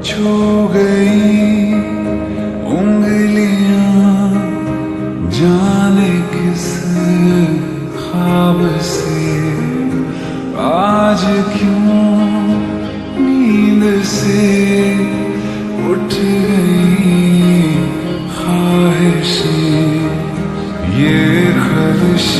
छू गई उंगलियां जाने किस ख्वाब से आज क्यों नींद से उठ गई ख्वाहिशें ये ख्वाहिश